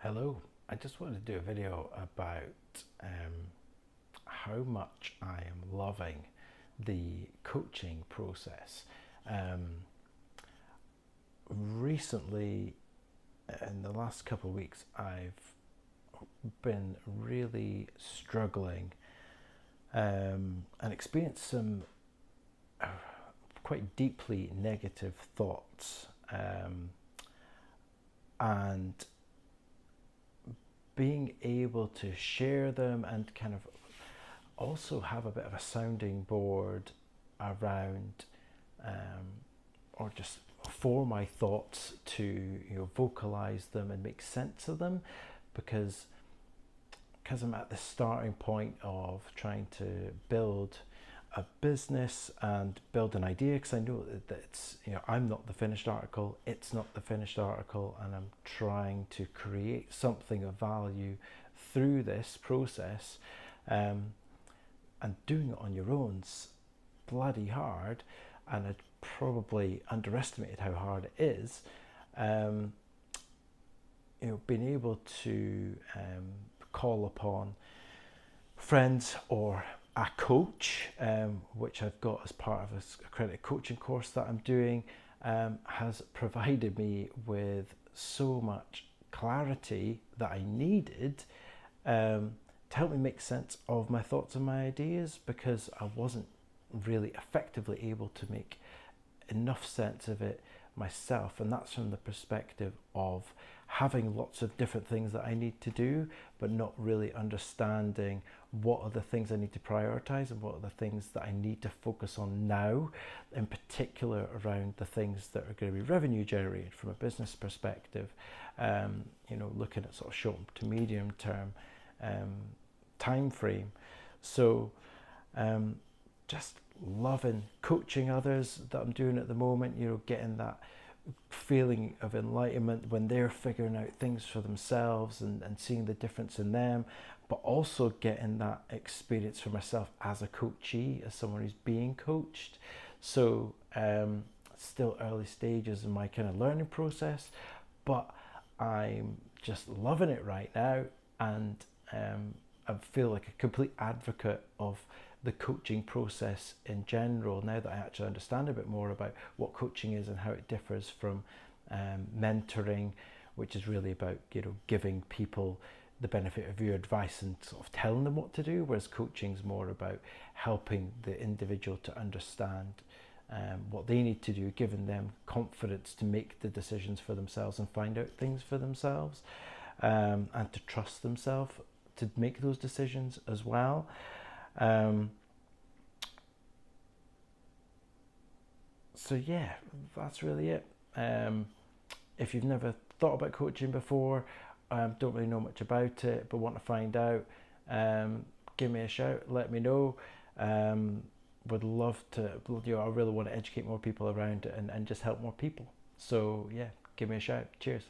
Hello, I just wanted to do a video about how much I am loving the coaching process. Recently, in the last couple of weeks, I've been really struggling and experienced some quite deeply negative thoughts, and being able to share them and kind of also have a bit of a sounding board around, or just for my thoughts to vocalize them and make sense of them, because I'm at the starting point of trying to build a business and build an idea, because I know that it's, I'm not the finished article, it's not the finished article, and I'm trying to create something of value through this process, and doing it on your own's bloody hard, and I'd probably underestimated how hard it is. Being able to call upon friends or a coach, which I've got as part of a accredited coaching course that I'm doing, has provided me with so much clarity that I needed to help me make sense of my thoughts and my ideas, because I wasn't really effectively able to make enough sense of it myself. And that's from the perspective of having lots of different things that I need to do, but not really understanding what are the things I need to prioritize and what are the things that I need to focus on now, in particular around the things that are going to be revenue generated from a business perspective, looking at sort of short to medium term time frame. So just loving coaching others that I'm doing at the moment, getting that feeling of enlightenment when they're figuring out things for themselves and seeing the difference in them, but also getting that experience for myself as a coachee, as someone who's being coached. So still early stages in my kind of learning process, but I'm just loving it right now, and I feel like a complete advocate of the coaching process in general, now that I actually understand a bit more about what coaching is and how it differs from mentoring, which is really about giving people the benefit of your advice and sort of telling them what to do, whereas coaching is more about helping the individual to understand what they need to do, giving them confidence to make the decisions for themselves and find out things for themselves, and to trust themselves to make those decisions as well. So yeah, that's really it. If you've never thought about coaching before, don't really know much about it, but want to find out, give me a shout, let me know. Would love to, I really want to educate more people around it and just help more people. So yeah, give me a shout. Cheers.